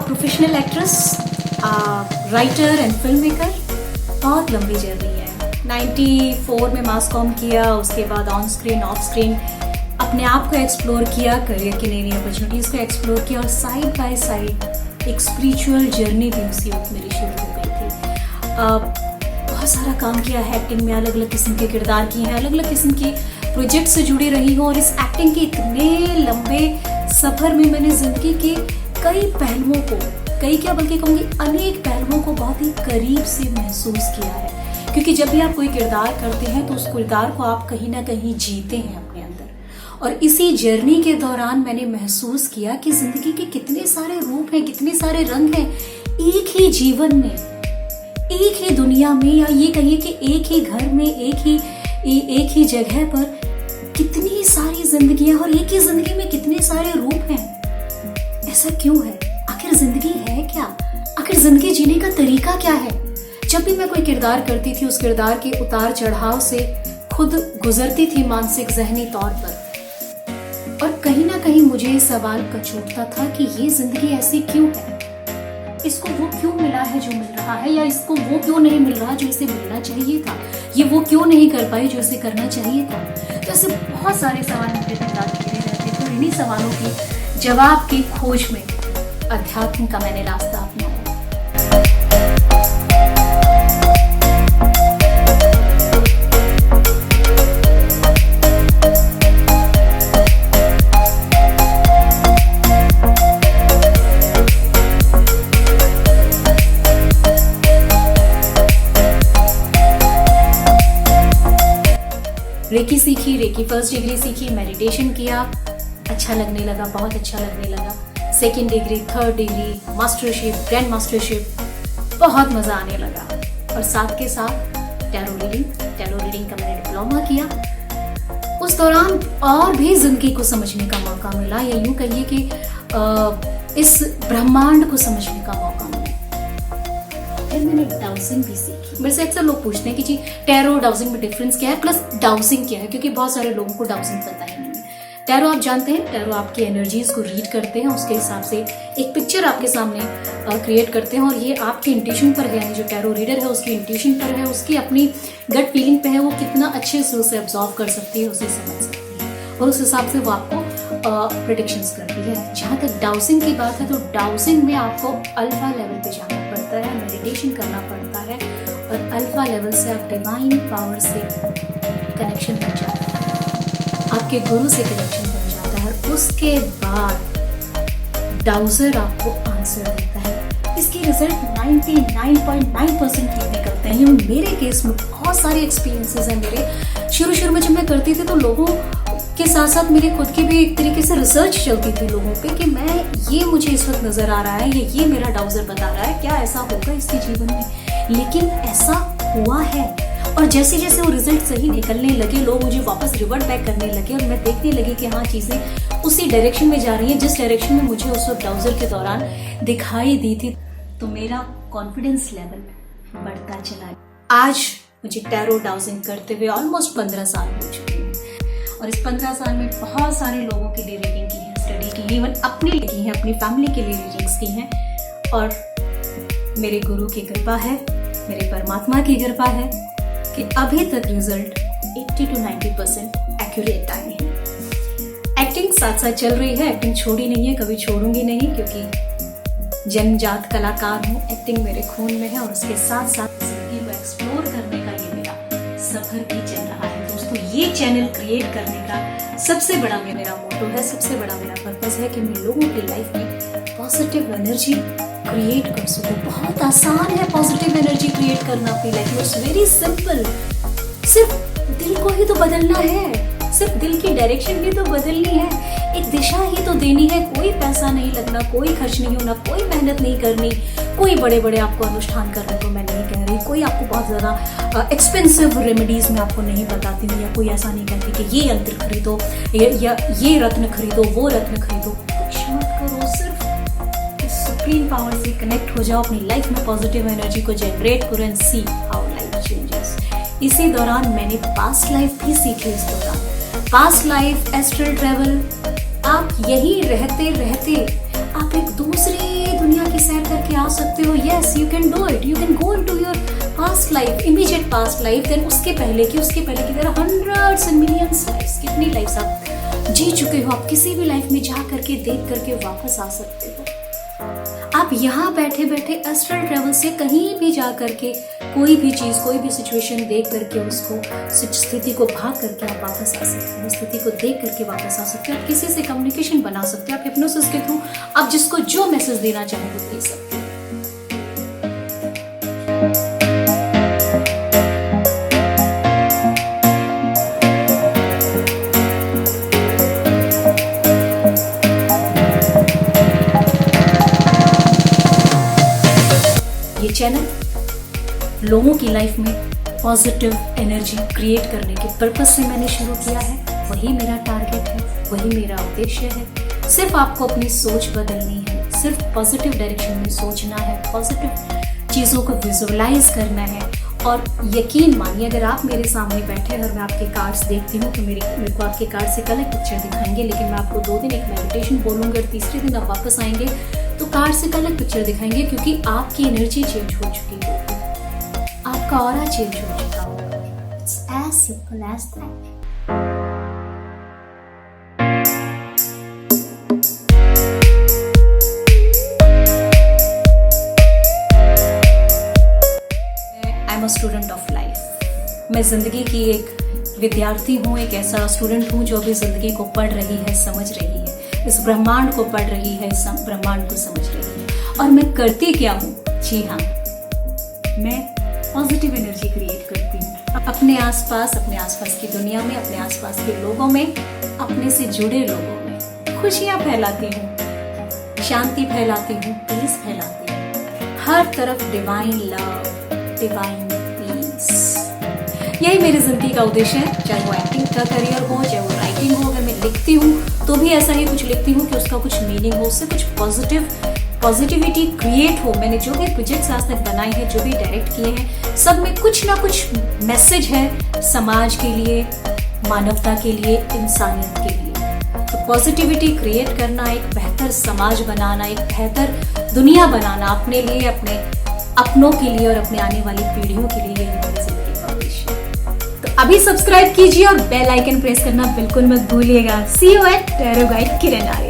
Professional actress, writer and film maker. बहुत लंबी journey है। 94 में मास कॉम किया, उसके बाद ऑन स्क्रीन ऑफ स्क्रीन अपने आप को एक्सप्लोर किया, करियर की नई नई अपॉर्चुनिटीज़ को एक्सप्लोर किया और साइड बाय साइड एक स्पिरिचुअल जर्नी भी उसी वक्त मेरी शुरू हो गई थी। बहुत सारा काम किया है एक्टिंग में, अलग अलग किस्म के किरदार किए हैं, अलग अलग किस्म के प्रोजेक्ट से जुड़ी रही हूँ और इस एक्टिंग के इतने लंबे सफ़र में मैंने ज़िंदगी के कई पहलुओं को, कई क्या बल्कि कहूँगी अनेक पहलुओं को बहुत ही करीब से महसूस किया है। क्योंकि जब भी आप कोई किरदार करते हैं तो उस किरदार को आप कहीं ना कहीं जीते हैं अपने अंदर। और इसी जर्नी के दौरान मैंने महसूस किया कि ज़िंदगी के कितने सारे रूप हैं, कितने सारे रंग हैं एक ही जीवन में, एक ही दुनिया में, या ये कहिए कि एक ही घर में, एक ही जगह पर कितनी सारी जिंदगियां और एक ही जिंदगी में कितने सारे रूप हैं। ऐसा क्यों है? आखिर जिंदगी है क्या? आखिर जिंदगी जीने का तरीका क्या है? जब भी मैं कोई किरदार करती थी, उस किरदार के उतार चढ़ाव से खुद गुजरती थी मानसिक जहनी तौर पर, और कहीं ना कहीं मुझे सवाल कचोटता था कि ये जिंदगी ऐसी क्यों है, इसको वो क्यों मिला है जो मिल रहा है, या इसको वो क्यों नहीं मिल रहा जो इसे मिलना चाहिए था, ये वो क्यों नहीं कर पाई जो इसे करना चाहिए था। तो ऐसे बहुत सारे सवाल मेरे दिमाग में घिरे रहते थे और इन्हीं सवालों की जवाब की खोज में अध्यात्म का मैंने रास्ता अपनाया। रेकी सीखी, रेकी फर्स्ट डिग्री सीखी, मेडिटेशन किया, अच्छा लगने लगा, बहुत अच्छा लगने लगा। Second degree, third degree, mastership, grand mastership, बहुत मज़ा आने लगा। और साथ के साथ टैरो रीडिंग का मैंने डिप्लोमा किया। उस दौरान और भी जिंदगी को समझने का मौका मिला, या यूँ कहिए कि इस ब्रह्मांड को समझने का मौका मिला। फिर मैंने डाउसिंग भी सीखी। मेरे से अक्सर लोग पूछते हैं कि जी टैरो डाउसिंग में डिफरेंस क्या है, प्लस डाउसिंग क्या है, क्योंकि बहुत सारे लोगों को डाउसिंग पता ही नहीं है। टैरो आप जानते हैं, टैरो आपकी एनर्जीज को रीड करते हैं, उसके हिसाब से एक पिक्चर आपके सामने क्रिएट करते हैं, और ये आपके इंट्यूशन पर है, यानी जो टैरो रीडर है उसकी इंट्यूशन पर है, उसकी अपनी गट फीलिंग पे है, वो कितना अच्छे से उसे ऑब्जॉर्व कर सकती है, उसे समझ सकती है, और उस हिसाब से वो आपको प्रेडिक्शंस करती है। जहाँ तक डाउसिंग की बात है, तो डाउसिंग में आपको अल्फा लेवल पे जाना पड़ता है, मेडिटेशन करना पड़ता है, और अल्फा लेवल से आप डिवाइन पावर से कनेक्शन बन जाता है, आपके गुरु से कनेक्शन बन जाता है, और उसके बाद डाउजर आपको आंसर देता है। इसके रिजल्ट 99.9% ठीक निकलते हैं। मेरे केस में बहुत सारे एक्सपीरियंसेस हैं मेरे। शुरू में जब मैं करती थी तो लोगों के साथ साथ मेरे खुद की भी एक तरीके से रिसर्च चलती थी लोगों पे कि ये मुझे इस वक्त नजर आ रहा है, ये मेरा डाउजर बता रहा है, क्या ऐसा होगा इसके जीवन में? लेकिन ऐसा हुआ है, और जैसे जैसे वो रिजल्ट सही निकलने लगे, लोग मुझे वापस रिवर्ट बैक करने लगे, और मैं देखने लगी कि हाँ, चीजें उसी डायरेक्शन में जा रही हैं जिस डायरेक्शन में मुझे उस वक्त डाउजर के दौरान दिखाई दी थी। तो मेरा कॉन्फिडेंस लेवल बढ़ता चला। आज मुझे टैरो डाउजिंग करते हुए ऑलमोस्ट 15 साल हो चुके हैं, और इस 15 साल में बहुत सारे लोगों के लिए रीडिंग की है, स्टडी की है, इवन अपने लिए की है, अपनी फैमिली के लिए रीडिंग्स की हैं, और मेरे गुरु की कृपा है, मेरे परमात्मा की कृपा है कि अभी तक रिजल्ट 80 to 90% एक्यूरेट आए हैं। एक्टिंग साथ साथ चल रही है, एक्टिंग छोड़ी नहीं है, कभी छोड़ूंगी नहीं, क्योंकि जन्मजात कलाकार हूँ, एक्टिंग मेरे खून में है, और उसके साथ साथ जिंदगी को एक्सप्लोर करने का ये मेरा सफर भी चल रहा है। दोस्तों, ये चैनल क्रिएट करने का सबसे बड़ा मेरा मोटो है, सबसे बड़ा मेरा पर्पस है कि मैं लोगों की लाइफ में पॉजिटिव एनर्जी क्रिएट कर सकूं। बहुत आसान है पॉजिटिव एनर्जी क्रिएट करना अपनी लाइफ में, इट्स वेरी सिंपल। सिर्फ दिल को ही तो बदलना है, सिर्फ दिल की डायरेक्शन ही तो बदलनी है, एक दिशा ही तो देनी है। कोई पैसा नहीं लगना, कोई खर्च नहीं होना, कोई मेहनत नहीं करनी, कोई बड़े बड़े आपको अनुष्ठान करने को मैं नहीं कह रही, कोई आपको बहुत ज़्यादा एक्सपेंसिव रेमेडीज में आपको नहीं बताती हूँ, या कोई ऐसा नहीं कहती कि ये यंत्र खरीदो या ये रत्न खरीदो, वो रत्न खरीदो। कुछ मत करो, सिर्फ सुप्रीम पावर से कनेक्ट हो जाओ, अपनी लाइफ में पॉजिटिव एनर्जी को जनरेट करो and see how life changes. इसी दौरान मैंने पास्ट लाइफ भी सीखी। इस दौरान पास्ट लाइफ, एस्ट्रल ट्रैवल, आप यही रहते रहते आप एक दूसरी दुनिया की सकते हो, yes you can do it, you can go into your past life, immediate past life, then उसके पहले की there are hundreds and millions lifes, कितनी लाइफ्स आप जी चुके हो, आप किसी भी लाइफ में जा करके देख करके वापस आ सकते हो। आप यहाँ बैठे बैठे एस्ट्रल ट्रेवल से कहीं भी जा करके कोई भी चीज, कोई भी सिचुएशन देख करके उसको, स्थिति को भाग करके आप वापस आ सकते हो, स्थिति को देख करके वापस आ सकते हो। आप किसी से कम्युनिकेशन बना सकते हो, आप हिप्नोसिस के थ्रू आप जिसको जो मैसेज देना चाहें वो दे सकते हो। ये चैनल लोगों की लाइफ में पॉजिटिव एनर्जी क्रिएट करने के पर्पज से मैंने शुरू किया है। वही मेरा टारगेट है, वही मेरा उद्देश्य है। सिर्फ आपको अपनी सोच बदलनी है, सिर्फ पॉजिटिव डायरेक्शन में सोचना है, पॉजिटिव चीज़ों को विजुअलाइज करना है। और यकीन मानिए, अगर आप मेरे सामने बैठे हैं और मैं आपके कार्ड्स देखती हूँ तो मेरे को आपके कार्ड से कल एक पिक्चर दिखाएंगे, लेकिन मैं आपको 2 दिन एक मेडिटेशन बोलूँगी और तीसरे दिन आप वापस आएंगे तो कार्ड से कल एक पिक्चर दिखाएंगे, क्योंकि आपकी एनर्जी चेंज हो चुकी होगी, आपका ऑरा चेंज हो चुका होगा। It's as simple as that. Student of life, मैं जिंदगी की एक विद्यार्थी हूँ, एक ऐसा स्टूडेंट हूँ जो अभी जिंदगी को पढ़ रही है, समझ रही है, इस ब्रह्मांड को पढ़ रही है, इस ब्रह्मांड को समझ रही है। और मैं करती क्या हूँ? जी हाँ, मैं पॉजिटिव एनर्जी क्रिएट करती हूँ अपने आसपास की दुनिया में, अपने आसपास के लोगों में, अपने से जुड़े लोगों में खुशियाँ फैलाती हूँ, शांति फैलाती हूँ, पीस फैलाती हूँ, हर तरफ डिवाइन लव, डिवाइन पीस। यही मेरी जिंदगी का उद्देश्य है, चाहे वो एक्टिंग का करियर हो, चाहे वो राइटिंग हो। अगर मैं लिखती हूँ तो भी ऐसा ही कुछ लिखती हूँ कि उसका कुछ मीनिंग हो, उससे कुछ पॉजिटिविटी क्रिएट हो। मैंने जो भी प्रोजेक्ट्स आज तक बनाए हैं, जो भी डायरेक्ट किए हैं, सब में कुछ ना कुछ मैसेज है समाज के लिए, मानवता के लिए, इंसानियत के लिए। तो पॉजिटिविटी क्रिएट करना, एक बेहतर समाज बनाना, एक बेहतर दुनिया बनाना अपने लिए, अपने अपनों के लिए और अपने आने वाली पीढ़ियों के लिए, यही मेरी जिंदगी का उद्देश्य है। तो अभी सब्सक्राइब कीजिए और बेल आइकन प्रेस करना बिल्कुल मत भूलिएगा। See you at tarot guide Kiran Arya.